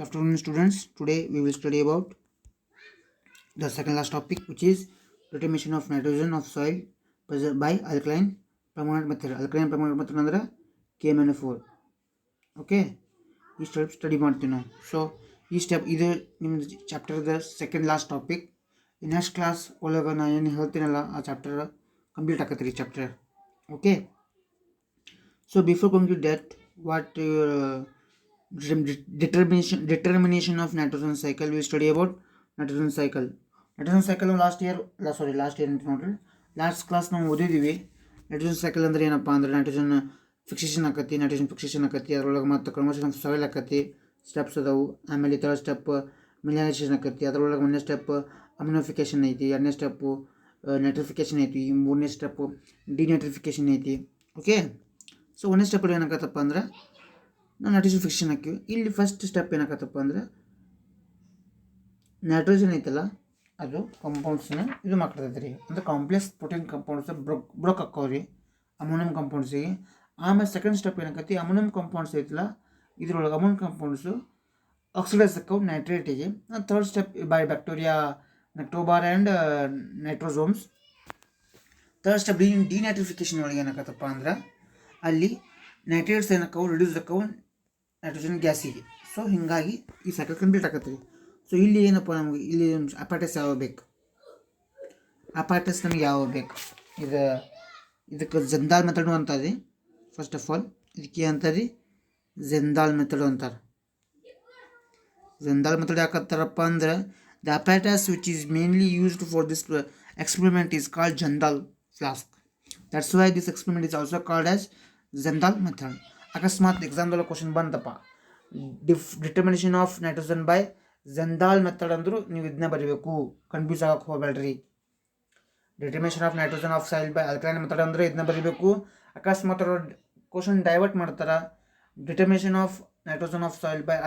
Good afternoon, students. Today we will study about the second last topic, which is determination of nitrogen of soil by alkaline permanent method. Alkaline permanent method ಅಂದ್ರೆ KMNO4. Okay ಈ study ಮಾಡ್ತೀವಿ ನಾವು. So ಈ step ಇದು ನಿಮ್ಮದು ಚಾಪ್ಟರ್ದ second last topic. Next class ಒಳಗೆ ನಾನು ಏನು ಹೇಳ್ತೀನಲ್ಲ ಆ ಚಾಪ್ಟರ್ ಕಂಪ್ಲೀಟ್ ಆಗತ್ತೆ ರೀ chapter. Okay, so before going to that what determination of nitrogen cycle, we study about nitrogen cycle last year ನೋಡ್ರಿ ಲಾಸ್ಟ್ ಕ್ಲಾಸ್ ನಾವು ಓದಿದ್ದೀವಿ. ನೈಟ್ರೋಜನ್ ಸೈಕಲ್ ಅಂದ್ರೆ ಏನಪ್ಪ ಅಂದ್ರೆ ನೈಟ್ರೋಜನ್ ಫಿಕ್ಸೇಷನ್ ಆಕತಿ ಅದ್ರೊಳಗೆ ಮತ್ತು ಕನ್ವರ್ಷನ್ ಆಫ್ ಸಾಯಿಲ್ ಆಕತಿ ಸ್ಟೆಪ್ಸ್ ಅದಾವು. ಆಮೇಲೆ ಥರ್ಡ್ ಸ್ಟೆಪ್ ಮಿನರಲೈಸೇಷನ್ ಆಕತಿ, ಅದರೊಳಗೆ ಒಂದನೇ ಸ್ಟೆಪ್ ಅಮಿನೋಫಿಕೇಷನ್ ಐತಿ, ಎರಡನೇ ಸ್ಟೆಪ್ಪು ನೈಟ್ರಿಫಿಕೇಷನ್ ಐತಿ, ಮೂರನೇ ಸ್ಟೆಪ್ಪು ಡಿನೈಟ್ರಿಫಿಕೇಷನ್ ಐತಿ. ಓಕೆ, ಸೊ ಒಂದನೇ ಸ್ಟೆಪ್ಪಲ್ಲಿ ಏನಾಗತ್ತಪ್ಪ ಅಂದ್ರೆ ನಾವು ನೈಟ್ರೋಜನ್ ಫಿಕ್ಸೇಷನ್ ಹಾಕಿವಿ. ಇಲ್ಲಿ ಫಸ್ಟ್ ಸ್ಟೆಪ್ ಏನಾಗತ್ತಪ್ಪ ಅಂದ್ರೆ ನೈಟ್ರೋಜನ್ ಐತಲ್ಲ ಅದು ಕಂಪೌಂಡ್ಸ್ನ ಇದು ಮಾಡ್ತೈತೆ ರೀ, ಅಂದರೆ ಕಾಂಪ್ಲೆಕ್ಸ್ ಪ್ರೋಟೀನ್ ಕಂಪೌಂಡ್ಸ್ ಬ್ರೋಕ್ ಹಾಕೋರಿ ಅಮೋನಿಯಂ ಕಂಪೌಂಡ್ಸಿಗೆ. ಆಮೇಲೆ ಸೆಕೆಂಡ್ ಸ್ಟೆಪ್ ಏನಾಕತಿ, ಅಮೋನಿಯಂ ಕಂಪೌಂಡ್ಸ್ ಐತಲ್ಲ ಇದ್ರೊಳಗೆ ಅಮೋನಿಯಂ ಕಂಪೌಂಡ್ಸು ಆಕ್ಸಿಡೈಸ್ ಹಾಕವು ನೈಟ್ರೇಟಿಗೆ. ಥರ್ಡ್ ಸ್ಟೆಪ್ ಬೈ ಬ್ಯಾಕ್ಟೀರಿಯಾ ನೆಕ್ಟೋಬಾರ್ and Nitrosomonas. Third step denitrification ಒಳಗೆ ಏನಾಕತ್ತಪ್ಪ ಅಂದ್ರೆ ಅಲ್ಲಿ ನೈಟ್ರೇಟ್ಸ್ ಏನಕ್ಕವು ರಿಡ್ಯೂಸ್ ಆಕ್ಕವು ನೈಟ್ರೋಜನ್ ಗ್ಯಾಸಿಗೆ. ಸೊ ಹೀಗಾಗಿ ಈ ಸೈಕಲ್ ಕಂಪ್ಲೀಟ್ ಆಕತ್ತೀವಿ. ಸೊ ಇಲ್ಲಿ ಏನಪ್ಪ ನಮಗೆ ಇಲ್ಲಿ ಅಪಾರ್ಟಸ್ ಯಾವ ಬೇಕು, ಅಪಾರ್ಟಸ್ ನಮಗೆ ಯಾವ ಬೇಕು, ಇದಕ್ಕೆ ಜೆಂದಾಲ್ ಮೆಥಡು ಅಂತಾರೆ. ಫಸ್ಟ್ ಆಫ್ ಆಲ್ ಇದಕ್ಕೆ ಅಂತಾರೆ ಜೆಂದಾಲ್ ಮೆಥಡು ಅಂತಾರೆ. ಜೆಂದಾಲ್ ಮೆಥಡ್ ಯಾಕಂತಾರಪ್ಪ ಅಂದ್ರೆ the apparatus which is mainly used for this experiment is called Kjeldahl flask. That's why this experiment is also called as Kjeldahl method. ಅಕಸ್ಮಾತ್ ಎಕ್ಸಾಮ್ದಲ್ಲಿ question ಬಂತಪ್ಪ determination of nitrogen by Kjeldahl method ಅಂದರೂ ನೀವು ಇದನ್ನ ಬರೀಬೇಕು, confuse ಆಗಕ್ಕೆ ಹೋಗಬೇಡ್ರಿ. Determination of nitrogen of soil by alkaline method ಅಂದರೆ ಇದನ್ನ ಬರೀಬೇಕು. ಅಕಸ್ಮಾತ್ ಅವರು ಕ್ವಶನ್ ಡೈವರ್ಟ್ ಮಾಡ್ತಾರೆ, determination of nitrogen of soil by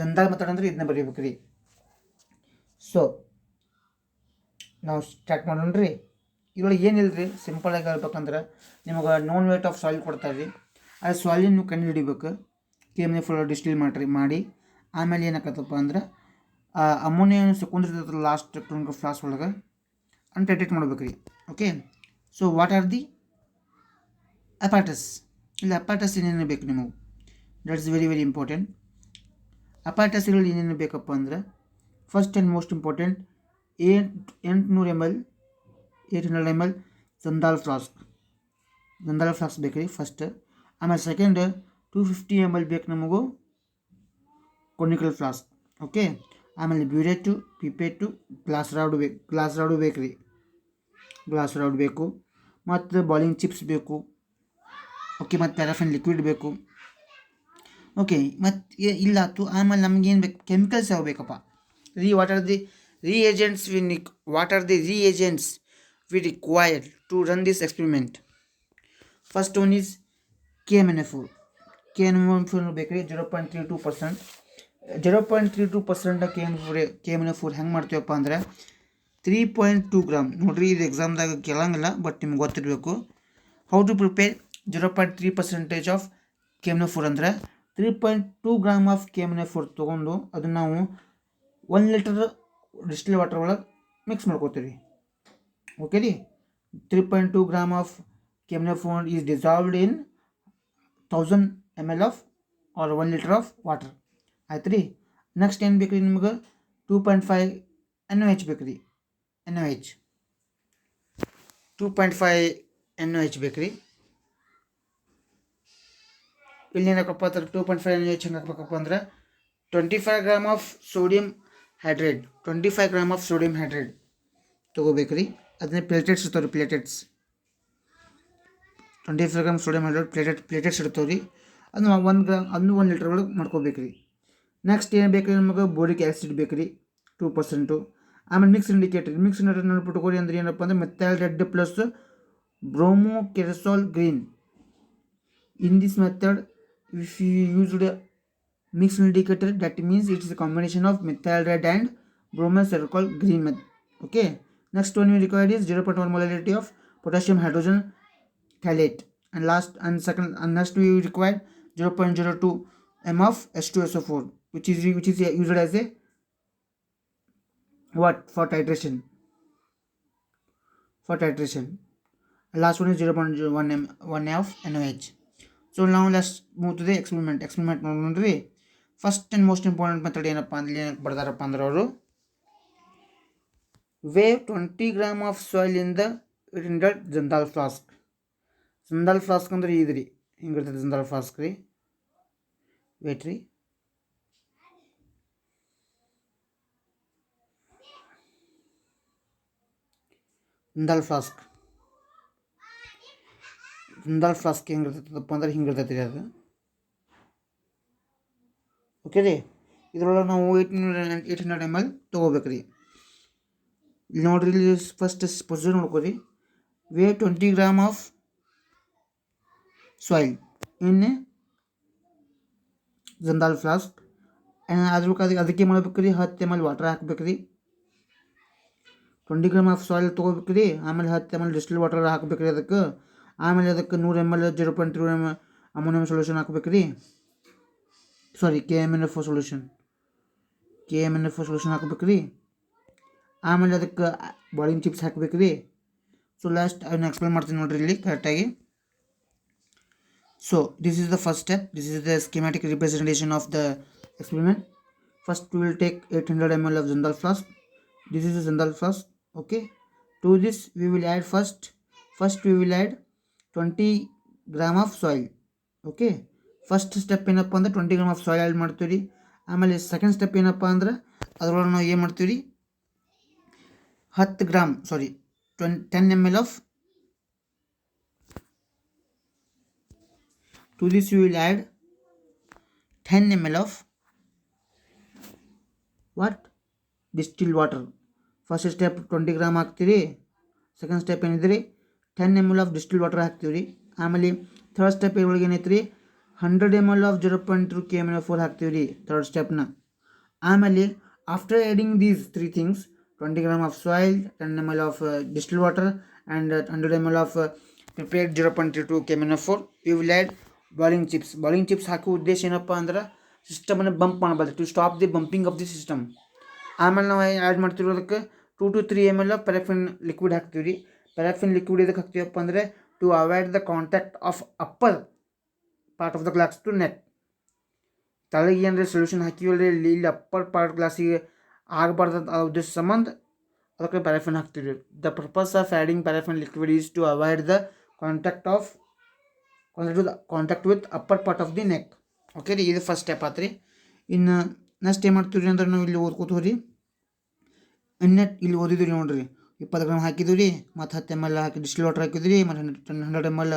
Kjeldahl method ಅಂದರೆ ಇದನ್ನ ಬರೀಬೇಕು ರೀ. ಸೊ ನಾವು ಸ್ಟಾರ್ಟ್ ಮಾಡೋಣ ರೀ. ಇದ್ರೊಳಗೆ ಏನಿಲ್ಲ ರೀ, ಸಿಂಪಲಾಗಿ ಹೇಳ್ಬೇಕಂದ್ರೆ ನಿಮಗೆ ನೋನ್ ವೇಟ್ ಆಫ್ ಸಾಯಿಲ್ ಕೊಡ್ತಾರೆ ರೀ. ಅದು ಸಾಯಿಲ್ ನೀವು ಕಂಡು ಹಿಡಿಬೇಕು, KMNO4 ಡಿಸ್ಟಿಲ್ ಮಾಡಿ ಆಮೇಲೆ ಏನಾಕತ್ತಪ್ಪ ಅಂದ್ರೆ ಅಮೋನಿಯಾ ಕುಂದಿರ್ತೈತಲ್ಲ ಲಾಸ್ಟ್ ಟೆಕ್ನಿಕಲ್ ಫ್ಲಾಸ್ ಒಳಗೆ ಅಂತ ಟ್ರೀಟ್ ಮಾಡ್ಬೇಕು ರೀ. Okay, so what are the apparatus? ಇಲ್ಲಿ ಅಪಾರ್ಟಸ್ ಏನೇನು ಬೇಕು ನಿಮಗೆ, that's very very important. Apparatus ಇರಲ್ಲಿ ಏನೇನು ಬೇಕಪ್ಪ ಅಂದ್ರೆ first and most important 800 ml Kjeldahl flask ಬೇಕು ರೀ ಫಸ್ಟ್. ಆಮೇಲೆ ಸೆಕೆಂಡ್ 250 ml ಬೇಕು ನಮಗೂ ಕೊನಿಕಲ್ ಫ್ಲಾಸ್ಕ್. ಓಕೆ, ಆಮೇಲೆ ಬ್ಯೂರೇಟು, ಪಿಪೇಟು, ಗ್ಲಾಸ್ ರಾಡು ಬೇಕು ರೀ, ಗ್ಲಾಸ್ ರಾಡ್ ಬೇಕು, ಮತ್ತು ಬಾಲಿಂಗ್ ಚಿಪ್ಸ್ ಬೇಕು. ಓಕೆ, ಮತ್ತು ಪ್ಯಾರಾಫಿನ್ ಲಿಕ್ವಿಡ್ ಬೇಕು. ಓಕೆ, ಮತ್ತು ಇಲ್ಲಾತು. ಆಮೇಲೆ ನಮಗೇನು ಬೇಕು, ಕೆಮಿಕಲ್ಸ್ ಯಾವ ಬೇಕಪ್ಪ what are the reagents we require to run this experiment? First one is KMNO4 ಬೇಕ್ರಿ 0.32%. 0.32% KMNO4 ಹೆಂಗೆ ಮಾಡ್ತೀವಪ್ಪ ಅಂದ್ರೆ 3.2 ಗ್ರಾಮ್ ನೋಡ್ರಿ. ಇದು ಎಕ್ಸಾಮ್ದಾಗ ಕೇಳಂಗಿಲ್ಲ, ಬಟ್ ನಿಮ್ಗೆ ಗೊತ್ತಿರಬೇಕು. How to prepare 0.3% of KMNO4 ಅಂದ್ರೆ 3.2 ಗ್ರಾಮ್ ಆಫ್ KMNO4 ತೊಗೊಂಡು ಅದನ್ನು ನಾವು 1 ಲೀಟರ್ ಡಿಸ್ಟಿಲ್ ವಾಟರ್ ಒಳಗೆ ಮಿಕ್ಸ್ ಮಾಡ್ಕೋತೀವಿ. ಓಕೆ ರೀ, 3.2 gram of KMNO4 is dissolved in 1000 ml of or 1 litre of water. ಆಯ್ತು ರೀ. ನೆಕ್ಸ್ಟ್ ಏನು ಬೇಕು ರೀ ನಿಮ್ಗೆ 2.5 NaOH ಬೇಕು ರೀ. NaOH 2.5 NaOH ಬೇಕು ರೀ. ಇಲ್ಲಿ ಏನಕ್ಕಪ್ಪ ಅಂದ್ರೆ 2.5 NaOH ಹೆಂಗೆ ಹಾಕ್ಬೇಕಪ್ಪ ಅಂದ್ರೆ 25 ಗ್ರಾಮ್ ಆಫ್ ಸೋಡಿಯಂ ಹೈಡ್ರೇಟ್ ತೊಗೋಬೇಕು ರೀ. ಅದನ್ನೇ ಪ್ಲೇಟೆಟ್ಸ್ ಇರ್ತಾವೆ ರೀ, ಪ್ಲೇಟೆಟ್ಸ್ 25 ಗ್ರಾಮ್ ಸೋಡಿಯಂ ಹೈಡ್ರೇಟ್ ಪ್ಲೇಟೆಟ್ಸ್ ಇರ್ತಾವೆ ರೀ. ಅದನ್ನು 1 ಗ್ರಾಮ್ ಅದನ್ನು 1 ಲೀಟರ್ ಒಳಗೆ ಮಾಡ್ಕೋಬೇಕು ರೀ. ನೆಕ್ಸ್ಟ್ ಏನು ಬೇಕು ರೀ ನಮಗೆ ಬೋರಿಕ್ ಆ್ಯಸಿಡ್ ಬೇಕು ರೀ 2%. ಆಮೇಲೆ ಮಿಕ್ಸ್ ಇಂಡಿಕೇಟರ್ ನೆನಪಿಟ್ಕೋರಿ ಅಂದ್ರೆ ಏನಪ್ಪ ಅಂದ್ರೆ methyl red plus bromocresol green. In this method if you used mixed indicator, that means it is a combination of methyl red and bromocercol green method. Okay, next one we required is 0.1 molarity of potassium hydrogen chelate, and next we required 0.02 m of H2SO4. which is used as a what for titration. Last one is 0.1 of NaOH. So now let's move to the experiment. Experiment first and most important method ಏನಪ್ಪ ಬರ್ದಾರಪ್ಪ ಅಂದ್ರೆ ಅವರು weigh 20 gram of soil in the 800 Jindal flask. Jindal flask ಅಂದ್ರೆ ಇದ್ರಿ ಹಿಂಗಿರ್ತದೆ Jindal flask ರೀ. Wait ರೀ Jindal flask ಹೆಂಗಿರ್ತದಪ್ಪ ಅಂದ್ರೆ ಹಿಂಗಿರ್ತೈತಿ ರೀ ಅದು. ಓಕೆ ರೀ, ಇದ್ರೊಳಗೆ ನಾವು 800 ml ತೊಗೋಬೇಕು ರೀ. ಇಲ್ಲಿ ನೋಡ್ರಿ, ಇಲ್ಲಿ first procedure ನೋಡ್ಕೊರಿ. weigh 20 gram of soil in Jindal flask. ಅದಕ್ಕೆ ಮಾಡ್ಬೇಕು ರೀ 10 ml ವಾಟರ್ ಹಾಕ್ಬೇಕು ರೀ. 20 gram ಆಫ್ ಸಾಯಿಲ್ ತೊಗೋಬೇಕು ರೀ. ಆಮೇಲೆ 10 ml ಡಿಸ್ಟಿಲ್ ವಾಟರ್ ಹಾಕ್ಬೇಕು ರೀ ಅದಕ್ಕೆ. ಆಮೇಲೆ ಅದಕ್ಕೆ 100 ml 0.3 ಅಮೋನಿಯಂ ಸೊಲ್ಯೂಷನ್ ಹಾಕ್ಬೇಕು ರೀ. ಸಾರಿ, KMNFO ಸೊಲ್ಯೂಷನ್ ಹಾಕ್ಬೇಕು ರೀ. ಆಮೇಲೆ ಅದಕ್ಕೆ ಬಾಯ್ಲಿಂಗ್ ಚಿಪ್ಸ್ ಹಾಕ್ಬೇಕು ರೀ. ಸೊ ಲಾಸ್ಟ್ ಅದನ್ನ ಎಕ್ಸ್ಪ್ಲೇನ್ ಮಾಡ್ತೀನಿ ನೋಡ್ರಿ ಇಲ್ಲಿ ಕರೆಕ್ಟಾಗಿ. So this is the first step. This is the schematic representation of the experiment. First we will take 800 ml of Jindal flask. This is a Jindal flask. Okay, to this we will add first we will add 20 gram of soil. Okay, first step ಏನಪ್ಪ ಅಂದ್ರೆ 20 gram of soil add ಮಾಡ್ತೀವಿ ರೀ. ಆಮೇಲೆ second step ಏನಪ್ಪ ಅಂದ್ರೆ ಅದ್ರೊಳಗೆ ನಾವು ಏನು ಮಾಡ್ತೀವಿ ರೀ, 10 ml of, to this we will add 10 ml of what distilled water. First step 20 gram ಹಾಕ್ತೀರಿ. ಸೆಕೆಂಡ್ ಸ್ಟೆಪ್ ಏನಿದ್ರಿ 10 ml ಆಫ್ ಡಿಸ್ಟಿಲ್ ವಾಟರ್ ಹಾಕ್ತೀವಿ ರೀ. ಆಮೇಲೆ ಥರ್ಡ್ ಸ್ಟೆಪ್ ಒಳಗೆ ಏನೈತೆ ರೀ 100 ml ಆಫ್ 0.2 KMNO4 ಹಾಕ್ತೀವಿ ರೀ ಥರ್ಡ್ ಸ್ಟೆಪ್ನ. ಆಮೇಲೆ after adding these 3 things, 20 gram of soil, 10 ml of distil water and 100 ml of prepared 0.32 KMNO4, we will add boiling chips. Boiling chips ಹಾಕೋ ಉದ್ದೇಶ ಏನಪ್ಪ ಅಂದ್ರೆ ಸಿಸ್ಟಮನ್ನು ಬಂಪ್ ಮಾಡಬಾರ್ದು, to stop the bumping of the system. ಆಮೇಲೆ ನಾವು add ಮಾಡ್ತಿರೋದಕ್ಕೆ 2 to 3 ml of paraffin liquid ಹಾಕ್ತೀವಿ ರೀ. ಪ್ಯಾರಾಫಿನ್ ಲಿಕ್ವಿಡ್ ಇದಕ್ಕೆ ಹಾಕ್ತೀವಪ್ಪ ಅಂದರೆ to avoid the contact of upper part of the glass to net. ತಳಗೆ ಏನಂದರೆ ಸೊಲ್ಯೂಷನ್ ಹಾಕಿವಲ್ರಿ ಇಲ್ಲಿ ಅಪ್ಪರ್ ಪಾರ್ಟ್ ಗ್ಲಾಸಿಗೆ ಆಗಬಾರ್ದು ಆ ಉದ್ದೇಶ ಸಂಬಂಧ ಅದಕ್ಕೆ ಪ್ಯಾರಾಫಿನ್ ಹಾಕ್ತೀವಿ ರೀ. The purpose of adding paraffin liquid is to avoid the contact with upper part of the neck. Okay ರೀ, ಇದು ಫಸ್ಟ್ ಸ್ಟೆಪ್ ಆಯ್ತು ರೀ. ಇನ್ನು ನೆಕ್ಸ್ಟ್ ಏನು ಮಾಡ್ತೀವಿ ರೀ ಅಂದ್ರೆ ನಾವು ಇಲ್ಲಿ ಓದ್ಕೋತೀವಿ ರೀ. ಇನ್ನೆಟ್ ಇಲ್ಲಿ ಓದಿದ್ವಿ ನೋಡ್ರಿ, 20 gram ಹಾಕಿದ್ವಿ ರೀ, ಮತ್ತು 10 ml ಹಾಕಿ ಡಿಸ್ಟಿಲ್ ವಾಟರ್ ಹಾಕಿದ್ವಿ ರೀ, ಮತ್ತು 100 ml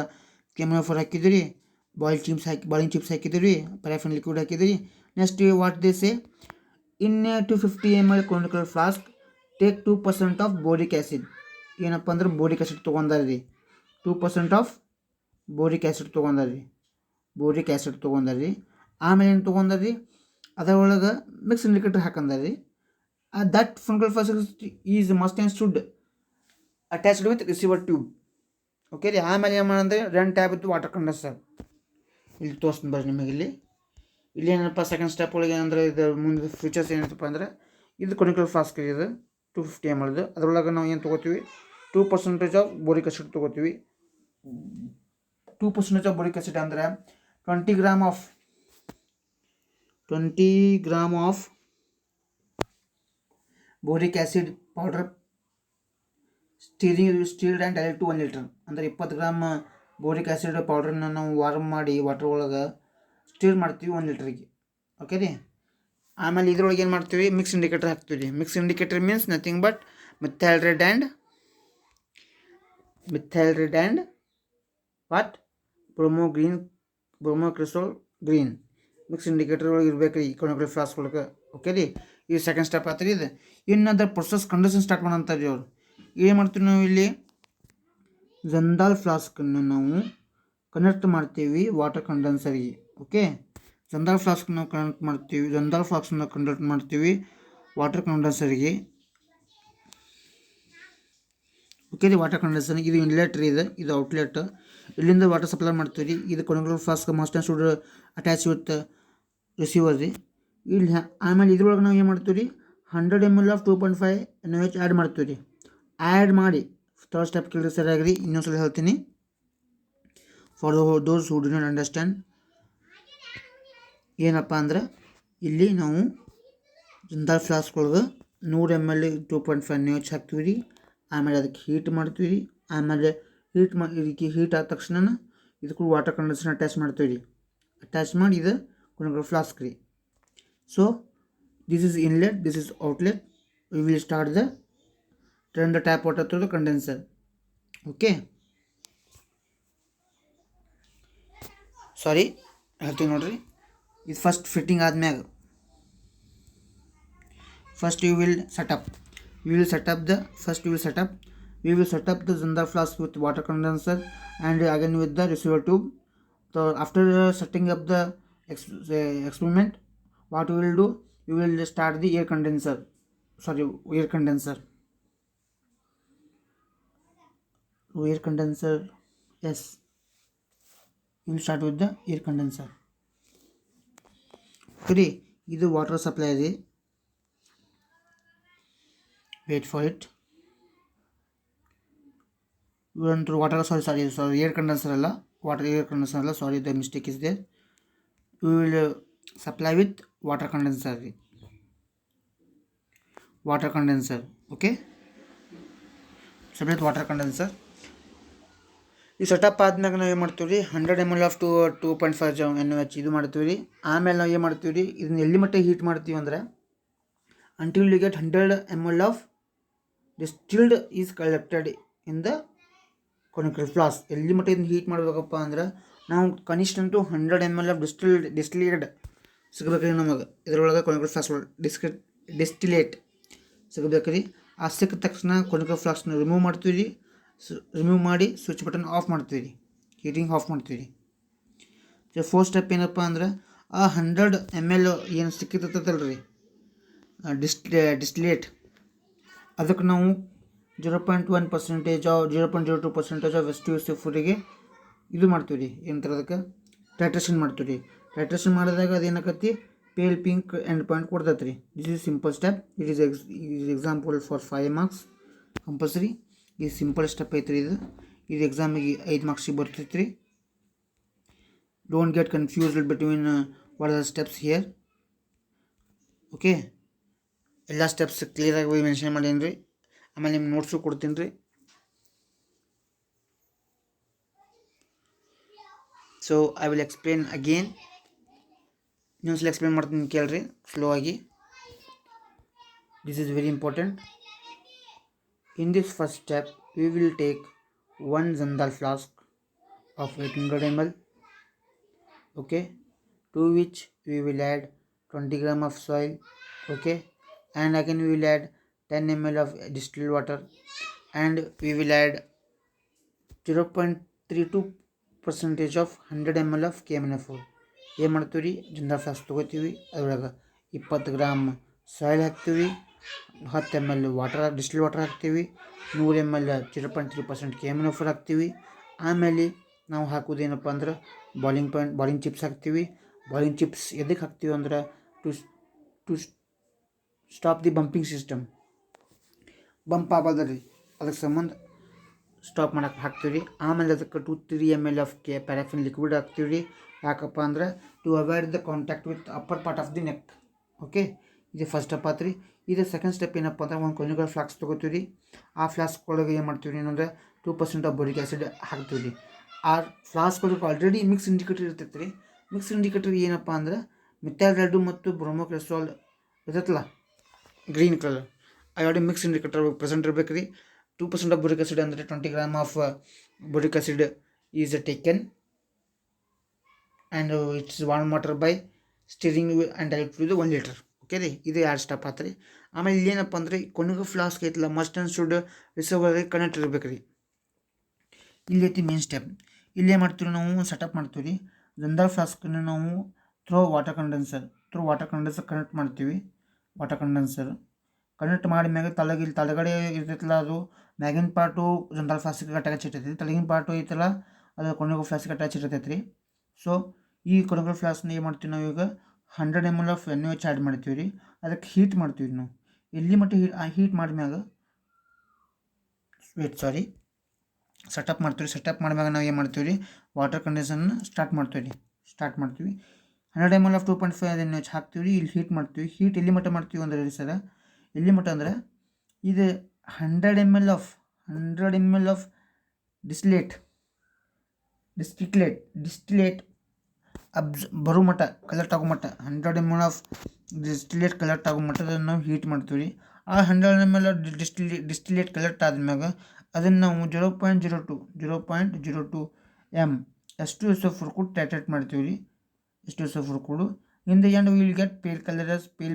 KMNO4 ಹಾಕಿದ್ವಿ ರೀ, ಬಾಯ್ಲಿಂಗ್ ಚಿಪ್ಸ್ ಹಾಕಿದ್ವಿ ರೀ, ಪ್ಯಾರಾಫಿನ್ ಲಿಕ್ವಿಡ್ ಹಾಕಿದ್ವಿ ರೀ. Next what they say, in 250 ml conical flask take 2% of boric acid. ಏನಪ್ಪ ಅಂದ್ರೆ ಬೋರಿಕ್ ಆ್ಯಸಿಡ್ ತೊಗೊಂಡಾರ ರೀ. 2% ಆಫ್ ಬೋರಿಕ್ ಆ್ಯಸಿಡ್ ತೊಗೊಂಡಾರ ರೀ. ಆಮೇಲೆ ಏನು ತೊಗೊಂಡಾರ ರೀ, ಅದರೊಳಗೆ ಮಿಕ್ಸ್ ಇಂಡಿಕೇಟರ್ ಹಾಕಂದಾರ ರೀ. that fungal flask is must and should attached with receiver tube. Okay ರೀ. ಆಮೇಲೆ ಏನು ಮಾಡಂದ್ರೆ 2 ಟ್ಯಾಬ್ ಇತ್ತು ವಾಟರ್ ಕಂಡೆನ್ಸರ್. ಇಲ್ಲಿ ತೋರಿಸ್ತೀನಿ ಬರ್ರಿ ನಿಮಗೆ. ಇಲ್ಲಿ ಏನಪ್ಪ ಸೆಕೆಂಡ್ ಸ್ಟೆಪ್ ಒಳಗೆ ಏನಂದ್ರೆ ಇದು ಮುಂದೆ ಫೀಚರ್ಸ್ ಏನೈತಪ್ಪ ಅಂದ್ರೆ ಇದು ಕೊನಿಕಲ್ ಫ್ಲಾಸ್ಕ್ ಇದು 250 ml. ಅದರೊಳಗೆ ನಾವು ಏನು ತೊಗೋತೀವಿ, 2% ಆಫ್ ಬೋರಿಕ್ ಆ್ಯಸಿಡ್ ತೊಗೋತೀವಿ. 2% ಆಫ್ ಬೋರಿಕ್ ಆ್ಯಸಿಡ್ ಅಂದರೆ 20 gram of boric acid powder stirred and dilute to 1 liter. ಅಂದರೆ 20 gram ಬೋರಿಕ್ ಆ್ಯಸಿಡ್ ಪೌಡ್ರನ್ನ ನಾವು ವಾರ್ಮ್ ಮಾಡಿ ವಾಟರ್ ಒಳಗೆ ಸ್ಟೀರ್ ಮಾಡ್ತೀವಿ 1 literಗೆ. ಓಕೆ ರೀ. ಆಮೇಲೆ ಇದ್ರೊಳಗೆ ಏನು ಮಾಡ್ತೀವಿ, ಮಿಕ್ಸ್ ಇಂಡಿಕೇಟರ್ ಹಾಕ್ತೀವಿ ರೀ. Mix indicator means nothing but methyl red and what bromocresol green mix indicator ಒಳಗೆ ಇರ್ಬೇಕು ರೀ ಕೊನಿಕಲ್ ಫ್ಲಾಸ್ಕ್ ಒಳಗೆ. ಓಕೆ ರೀ, ಇದು ಸೆಕೆಂಡ್ ಸ್ಟೆಪ್ ಆಯ್ತು ರೀ. ಇದು ಇನ್ನು ಅದರ ಪ್ರೊಸೆಸ್ ಕಂಡೀಷನ್ ಸ್ಟಾರ್ಟ್ ಮಾಡಂತಾರೆ ರೀ ಅವ್ರು. ಏನು ಮಾಡ್ತೀವಿ ನಾವು ಇಲ್ಲಿ ಜಂದಾಲ್ ಫ್ಲಾಸ್ಕನ್ನು ನಾವು ಕನೆಕ್ಟ್ ಮಾಡ್ತೀವಿ ವಾಟರ್ ಕಂಡೆನ್ಸರ್ಗೆ. ಓಕೆ, ಜಂದಾಲ್ ಫ್ಲಾಸ್ಕನ್ನು ಕನೆಕ್ಟ್ ಮಾಡ್ತೀವಿ ವಾಟರ್ ಕಂಡೆನ್ಸರ್ಗೆ. ಓಕೆ ರೀ, ವಾಟರ್ ಕಂಡೆನ್ಸರ್ ಇದು ಇನ್ಲೆಟ್ ರೀ, ಇದು ಔಟ್ಲೆಟ್. ಇಲ್ಲಿಂದ ವಾಟರ್ ಸಪ್ಲೈ ಮಾಡ್ತೀವಿ ರೀ. ಇದು conical flask must and should attach with receiver ರೀ. ಇಲ್ಲಿ ಆಮೇಲೆ ಇದ್ರೊಳಗೆ ನಾವು ಏನು ಮಾಡ್ತೀವಿ ರೀ 100 ml ಆಫ್ 2.5 NaOH ಆ್ಯಡ್ ಮಾಡ್ತೀವಿ ರೀ. ಆ್ಯಡ್ ಮಾಡಿ ಥರ್ಡ್ ಸ್ಟೆಪ್ ಕೇಳಿದ್ರೆ ಸರಿಯಾಗಿ ರೀ, ಇನ್ನೊಂದ್ಸಲ ಹೇಳ್ತೀನಿ for those who do not understand. ಏನಪ್ಪ ಅಂದ್ರೆ ಇಲ್ಲಿ ನಾವು ಜಿಂದಾಲ್ ಫ್ಲಾಸ್ಕ್ ಒಳಗೆ 100 ml 2.5 NaOH ಹಾಕ್ತೀವಿ ರೀ. ಆಮೇಲೆ ಅದಕ್ಕೆ ಹೀಟ್ ಮಾಡ್ತೀವಿ ರೀ. ಆಮೇಲೆ ಇದಕ್ಕೆ ಹೀಟ್ ಆದ ತಕ್ಷಣ ಇದಕ್ಕೂ ವಾಟರ್ ಕಂಡೆನ್ಸರ್ನ ಅಟ್ಯಾಚ್ ಮಾಡ್ತೀವಿ ರೀ. ಅಟ್ಯಾಚ್ ಮಾಡಿ ಇದು ಕೊನೆಗೆ ಫ್ಲಾಸ್ಕ್ ರೀ. So this is inlet, this is outlet. We will start the turn the tap water through the condenser. Okay, sorry ಹೇಳ್ತೀವಿ ನೋಡ್ರಿ. ಇದು ಫಸ್ಟ್ ಫಿಟ್ಟಿಂಗ್ ಆದ್ಮ್ಯಾಗ first we will set up the Jindal flask with water condenser and again with the receiver tube. So after setting up the experiment, what we will do, we will start the air condenser. Yes, we will start with the air condenser. Okay, ಇದು water supply ಇದೆ. wait for it. We want to water, sorry air condenser ಅಲ್ಲ, air condenser ಅಲ್ಲ, sorry, the mistake is there. We will supply with water condenser. Okay, supply with water condenser. ಈ setup ಆದ್ಮ್ಯಾಗ ನಾವು ಏನು ಮಾಡ್ತೀವಿ ರೀ 100 ml of 2.5 NaOH ಇದು ಮಾಡ್ತೀವಿ ರೀ. ಆಮೇಲೆ ನಾವು ಏನು ಮಾಡ್ತೀವಿ ರೀ, ಇದನ್ನ ಎಲ್ಲಿ ಮಟ್ಟ ಹೀಟ್ ಮಾಡ್ತೀವಿ ಅಂದ್ರೆ until you get 100 ml of distilled is collected in the conical flask. ಎಲ್ಲಿ ಮಟ್ಟ ಇದನ್ನ ಹೀಟ್ ಮಾಡಬೇಕಪ್ಪ ಅಂದ್ರೆ ನಾವು ಕನಿಷ್ಠ ಅಂತೂ 100 ml ಆಫ್ ಡಿಸ್ಟಿಲೇಟೆಡ್ ಸಿಗಬೇಕ್ರಿ ನಮಗೆ. ಇದರೊಳಗೆ ಕೊನಿಕಲ್ ಫ್ಲಾಸ್ಕ್ ಡಿಸ್ಟಿಲೇಟ್ ಸಿಗಬೇಕ್ರಿ. ಆ ಸಿಕ್ಕ ತಕ್ಷಣ ಕೊನಿಕಲ್ ಫ್ಲಾಸ್ಕ್ನ ರಿಮೂವ್ ಮಾಡ್ತೀವಿ ರೀ. ರಿಮೂವ್ ಮಾಡಿ ಸ್ವಿಚ್ ಬಟನ್ ಆಫ್ ಮಾಡ್ತೀವಿ ರೀ, ಹೀಟಿಂಗ್ ಆಫ್ ಮಾಡ್ತೀವಿ ರೀ. ಸೊ ಫೋರ್ತ್ ಸ್ಟೆಪ್ ಏನಪ್ಪ ಅಂದ್ರೆ ಆ 100 ml ಏನು ಸಿಕ್ಕಿರ್ತೈತಲ್ಲ ರೀ ಡಿಸ್ಟಿಲೇಟ್, ಅದಕ್ಕೆ ನಾವು 0.1% 0.02% ಆಫ್ StO4ಗೆ ಇದು ಮಾಡ್ತೀವಿ ರೀ. ಏನಂತಾರೆ ಅದಕ್ಕೆ ಟೈಟ್ರೇಷನ್ ಮಾಡ್ತೀವಿ ರೀ. ಟೈಟ್ರೇಷನ್ ಮಾಡಿದಾಗ ಅದೇನಾಕತಿ ಪೇಲ್ ಪಿಂಕ್ ಎಂಡ್ ಪಾಯಿಂಟ್ ಕೊಡ್ತೈತೆ ರೀ. This is simple step. It is example for 5 marks compulsory. ಇದು ಸಿಂಪಲ್ ಸ್ಟೆಪ್ ಐತೆ ರೀ. ಇದು ಎಕ್ಸಾಮಿಗೆ 5 marks ಬರ್ತೈತೆ ರೀ. Don't get confused between what are the steps here. Okay, ಎಲ್ಲ ಸ್ಟೆಪ್ಸ್ ಕ್ಲಿಯರಾಗಿ ಮೆನ್ಷನ್ ಮಾಡೀನಿ ರೀ. ಆಮೇಲೆ ನಿಮ್ಮ ನೋಟ್ಸು ಕೊಡ್ತೀನಿ ರೀ. So I will explain again. ಇನ್ನೊಂದ್ಸಲ ಎಕ್ಸ್ಪ್ಲೇನ್ ಮಾಡ್ತೀನಿ ಕೇಳ್ರಿ ಸ್ಲೋ ಆಗಿ. This is very important. In this first step, we will take one Jindal flask of 800 ml, okay, to which we will add 20 gram of soil, okay, and again we will add 10 ml of distilled water, and we will add 0.32% of 100 ml of KMNO4. ಏನು ಮಾಡ್ತೀವಿ ರೀ, Jindal flask ತೊಗೋತೀವಿ, ಅದರೊಳಗೆ 20 gram soil ಹಾಕ್ತೀವಿ, 10 ml water distil water ಹಾಕ್ತೀವಿ, 100 ml 0.3% KMNO4 ಹಾಕ್ತೀವಿ. ಆಮೇಲೆ ನಾವು ಹಾಕೋದೇನಪ್ಪ ಅಂದ್ರೆ ಬಾಲಿಂಗ್ ಚಿಪ್ಸ್ ಹಾಕ್ತೀವಿ. ಬಾಲಿಂಗ್ ಚಿಪ್ಸ್ ಎದಕ್ಕೆ ಹಾಕ್ತೀವಿ ಅಂದ್ರೆ to stop the bumping system. Bump ಆಗೋದ ರೀ, ಅದಕ್ಕೆ ಸಂಬಂಧ ಸ್ಟಾಪ್ ಮಾಡೋಕ್ಕೆ ಹಾಕ್ತೀವಿ ರೀ. ಆಮೇಲೆ ಅದಕ್ಕೆ 2-3 ml ಆಫ್ ಪ್ಯಾರಾಫಿನ್ ಲಿಕ್ವಿಡ್ ಹಾಕ್ತೀವಿ ರೀ. ಯಾಕಪ್ಪ ಅಂದ್ರೆ to avoid the contact with upper part of the neck. Okay, ಇದು ಫಸ್ಟ್ ಸ್ಟೆಪ್ ಆತು ರೀ. ಇದು ಸೆಕೆಂಡ್ ಸ್ಟೆಪ್ ಏನಪ್ಪ ಅಂದ್ರೆ ಒಂದು ಕೊನಿಕಲ್ ಫ್ಲಾಸ್ಕ್ ತೊಗೋತೀವಿ ರೀ. ಆ ಫ್ಲಾಸ್ಕ್ ಒಳಗೆ ಏನು ಮಾಡ್ತೀವಿ ರೀ ಏನಂದ್ರೆ 2% ಆಫ್ ಬೋರಿಕ್ ಆ್ಯಸಿಡ್ ಹಾಕ್ತೀವಿ ರೀ. ಆ ಫ್ಲಾಸ್ಕ್ ಒಳಗೆ ಆಲ್ರೆಡಿ ಮಿಕ್ಸ್ ಇಂಡಿಕೇಟರ್ ಇರ್ತೈತೆ ರೀ. ಮಿಕ್ಸ್ ಇಂಡಿಕೇಟರ್ ಏನಪ್ಪ ಅಂದ್ರೆ ಮಿಥೈಲ್ ರೆಡ್ ಮತ್ತು ಬ್ರೋಮೋಕ್ರೆಸ್ಟ್ರಾಲ್ ಇರ್ತೈತಲ್ಲ green colour, already mix indicator present ಇರ್ಬೇಕು ರೀ. 2% ಆಫ್ ಬೋರಿಕ್ ಆ್ಯಸಿಡ್ ಅಂದರೆ 20 gram of boric acid is taken and it's warm water by stirring and dilute to 1 liter. Okay ರೀ, ಇದು 2 step ಆತು ರೀ. ಆಮೇಲೆ ಇಲ್ಲೇನಪ್ಪ ಅಂದ್ರೆ ಕೊನಿಕಲ್ ಫ್ಲಾಸ್ಕ್ ಐತಲ್ಲ ಮಸ್ಟ್ ಆ್ಯಂಡ್ ಶುಡ್ ರಿಸರ್ವರ್ಗೆ ಕನೆಕ್ಟ್ ಇರ್ಬೇಕು ರೀ. ಇಲ್ಲಿ ಐತಿ ಮೇನ್ ಸ್ಟೆಪ್. ಇಲ್ಲೇ ಮಾಡ್ತೀವಿ ನಾವು ಸೆಟಪ್ ಮಾಡ್ತೀವಿ ರೀ. Jindal ಫ್ಲಾಸ್ಕನ್ನು ನಾವು ಥ್ರೂ ವಾಟರ್ ಕಂಡೆನ್ಸರ್ ಕನೆಕ್ಟ್ ಮಾಡ್ತೀವಿ. ವಾಟರ್ ಕಂಡೆನ್ಸರ್ ಕನೆಕ್ಟ್ ಮಾಡಿ ಮ್ಯಾಗ ತಳಗಡೆ ಇರ್ತೈತಲ್ಲ ಅದು ಮ್ಯಾಗಿನ ಪಾರ್ಟು Jindal ಫ್ಲಾಸ್ಕಿಗೆ ಅಟ್ಯಾಚ್ ಇರ್ತೈತಿ, ತಳಗಿನ ಪಾರ್ಟು ಐತಲ್ಲ ಅದು ಕೊನಿಕಲ್ ಫ್ಲಾಸ್ಕಿಗೆ ಅಟ್ಯಾಚ್ ಇರ್ತೈತೆ ರೀ. ಸೊ ಈ ಕೊನಿಕಲ್ ಫ್ಲಾಸ್ಕ್ನ ಏನು ಮಾಡ್ತೀವಿ ನಾವು ಈಗ 100 ml of N A H add ಮಾಡ್ತೀವಿ ರೀ. ಅದಕ್ಕೆ ಹೀಟ್ ಮಾಡ್ತೀವಿ ನಾವು. ಎಲ್ಲಿ ಮಟ್ಟ ಹೀಟ್ ಮಾಡಿದ್ಮ್ಯಾಗ ಸೆಟಪ್ ಮಾಡ್ತೀವಿ. ಸೆಟಪ್ ಮಾಡಿದಾಗ ನಾವು ಏನು ಮಾಡ್ತೀವಿ ರೀ, ವಾಟರ್ ಕಂಡೀಷನ್ ಸ್ಟಾರ್ಟ್ ಮಾಡ್ತೀವಿ. 100 ml ಆಫ್ 2.5 ಎನ್ ಎಚ್ ಹಾಕ್ತೀವಿ ರೀ. ಇಲ್ಲಿ ಹೀಟ್ ಮಾಡ್ತೀವಿ. ಹೀಟ್ ಎಲ್ಲಿ ಮಟ್ಟ ಮಾಡ್ತೀವಿ ಅಂದ್ರೆ ರೀ ಸರ, ಎಲ್ಲಿ ಮಟ್ಟ ಅಂದ್ರೆ ಇದು 100 ml ಆಫ್ ಡಿಸ್ಟಿಲೇಟ್ ಬರೋ ಮಟ್ಟ, ಕಲೆಕ್ಟ್ ಆಗೋ ಮಟ್ಟ, 100 ml ಆಫ್ ಡಿಸ್ಟಿಲೇಟ್ ಕಲೆಕ್ಟ್ ಆಗೋ ಮಟ್ಟದಲ್ಲಿ ನಾವು ಹೀಟ್ ಮಾಡ್ತೀವಿ ರೀ. ಆ 100 ml ಡಿಸ್ಟಿಲೇಟ್ ಕಲೆಕ್ಟ್ ಆದ್ಮ್ಯಾಗ ಅದನ್ನು ನಾವು 0.02 m H2SO4 ಕೂಡ ಟೈಟ್ರೇಟ್ ಮಾಡ್ತೀವಿ ರೀ. H2SO4 ಕೂಡ in the end will get pale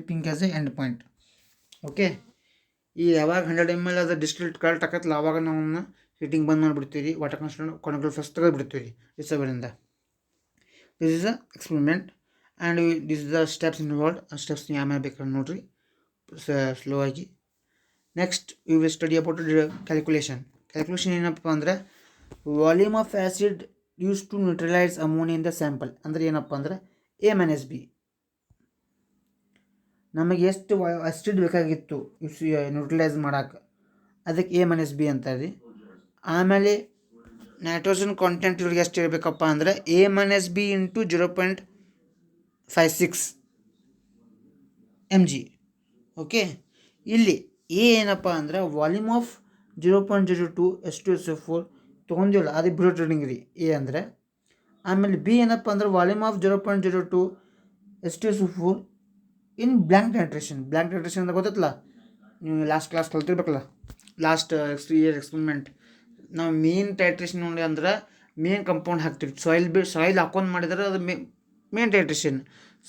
pink as a end point. Okay, ಈ ಯಾವಾಗ 100 ml ಅದು ಡಿಸ್ಟಿಲೇಟ್ ಕಲೆಕ್ಟ್ ಆಕತ್ತಲ್ಲ ಆವಾಗ ನಾವು ಹೀಟಿಂಗ್ ಬಂದ್ ಮಾಡಿಬಿಡ್ತೀವಿ ರೀ. ವಾಟರ್ ಕಾನ್ಸ್ಟೆಂಟ್ ಕೊನೆಗಳು ಫಸ್ಟ್ ತೆಗೆದುಬಿಡ್ತೀವಿ ರೀ ರಿಸರ್ವರಿಂದ. This is a experiment and this is the steps involved. ಆ ಸ್ಟೆಪ್ಸ್ ಆಮೇಲೆ ಬೇಕಾದ್ರೆ ನೋಡಿರಿ ಸ್ಲೋ ಆಗಿ. Next we will study about calculation ಏನಪ್ಪ ಅಂದರೆ volume of acid use to neutralise ammonia in the sample. ಅಂದರೆ ಏನಪ್ಪ ಅಂದರೆ A-B ನಮಗೆ ಎಷ್ಟು ಆಸಿಡ್ ಬೇಕಾಗಿತ್ತು ನ್ಯೂಟ್ರಲೈಸ್ ಮಾಡೋಕೆ, ಅದಕ್ಕೆ A-B ಅಂತಾರೆ ರೀ. ಆಮೇಲೆ ನೈಟ್ರೋಜನ್ ಕಾಂಟೆಂಟ್ ಇವ್ರಿಗೆ ಎಷ್ಟು ಇರಬೇಕಪ್ಪ ಅಂದರೆ A-B ಇಂಟು 0.56 mg. ಓಕೆ, ಇಲ್ಲಿ ಎ ಏನಪ್ಪ ಅಂದ್ರೆ ವಾಲ್ಯೂಮ್ ಆಫ್ 0.02 H2SO4 ತೊಗೊಂಡಿಲ್ಲ, ಅದು ಬ್ಯೂಟೇನಿಯಂ ರೀ ಎ ಅಂದರೆ. ಆಮೇಲೆ ಬಿ ಏನಪ್ಪ ಅಂದ್ರೆ volume of 0.02 H2SO4 in blank titration ಅಂತ ಗೊತ್ತಲ್ಲ, ನೀವು ಲಾಸ್ಟ್ ಕ್ಲಾಸ್ ಕಲ್ತಿರ್ಬೇಕಲ್ಲ, ಲಾಸ್ಟ್ ಇಯರ್ ಎಕ್ಸ್ಪೆರಿಮೆಂಟ್. ನಾವು ಮೇನ್ ಟೈಟ್ರೇಷನ್ ನೋಡಿ ಅಂದ್ರೆ ಮೇನ್ ಕಂಪೌಂಡ್ ಹಾಕ್ತೀವಿ. ಸಾಯಿಲ್ ಹಾಕೊಂಡು ಮಾಡಿದ್ರೆ ಅದು ಮೇನ್ ಟೈಟ್ರೇಷನ್.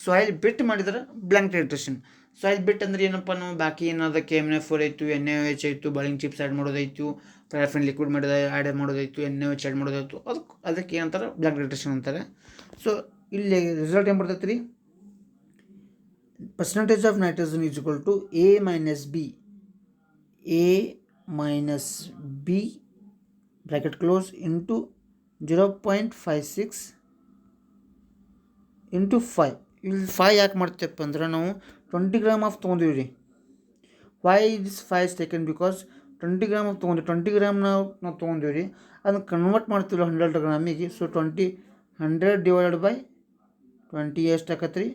ಸಾಯಿಲ್ ಬಿಟ್ಟು ಮಾಡಿದ್ರೆ ಬ್ಲ್ಯಾಂಕ್ ಟೈಟ್ರೇಷನ್. ಸಾಯಿಲ್ ಬಿಟ್ಟು ಅಂದ್ರೆ ಏನಪ್ಪ, ನಾವು ಬಾಕಿ ಏನಾದ KMnO4 ಆಯಿತು, NaOH ಆಯಿತು, ಬಾಯ್ಲಿಂಗ್ ಚಿಪ್ಸ್ ಆ್ಯಡ್ ಮಾಡೋದಾಯಿತು, ಪ್ಯಾರಾಫಿನ್ ಲಿಕ್ವಿಡ್ ಆ್ಯಡ್ ಮಾಡೋದಾಯಿತು, NaOH ಆ್ಯಡ್ ಮಾಡೋದಾಯಿತು, ಅದಕ್ಕೆ ಏನಂತಾರೆ ಬ್ಲ್ಯಾಂಕ್ ಟೈಟ್ರೇಷನ್ ಅಂತಾರೆ. ಸೊ ಇಲ್ಲಿ ರಿಸಲ್ಟ್ ಏನು ಬರ್ತೈತೆ ರೀ, percentage of nitrogen is equal to A minus B bracket close into 0.56 into 5. ಇಲ್ಲಿ 5 ಯಾಕೆ ಮಾಡ್ತೀವಪ್ಪ ಅಂದ್ರೆ ನಾವು 20 ಗ್ರಾಮ್ ಆಫ್ ತೊಗೊಂಡಿವಿ ರೀ. Why this 5 is taken because 20 gram of ತೊಗೊಂಡಿವಿ. 20 ಗ್ರಾಮ್ ನಾವು ತೊಗೊಂಡಿವಿ ರೀ, ಅದನ್ನು ಕನ್ವರ್ಟ್ ಮಾಡ್ತೀವಿ 100 ಗ್ರಾಮಿಗೆ. ಸೊ 100 ಡಿವೈಡೆಡ್ ಬೈ 20 ಎಷ್ಟು ಆಕತ್ತೆ ರೀ,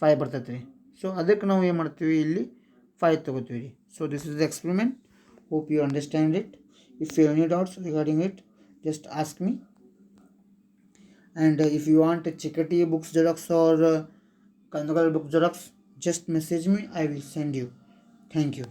5 ಬರ್ತೈತೆ ರೀ. ಸೊ ಅದಕ್ಕೆ ನಾವು ಏನು ಮಾಡ್ತೀವಿ, ಇಲ್ಲಿ 5 ತೊಗೋತೀವಿ ರೀ. So this is the experiment. Hope you understand it. If you any doubts regarding it, just ask me. And if you want Chikati books Xerox or Kandagal book Xerox, just message me, I will send you. Thank you.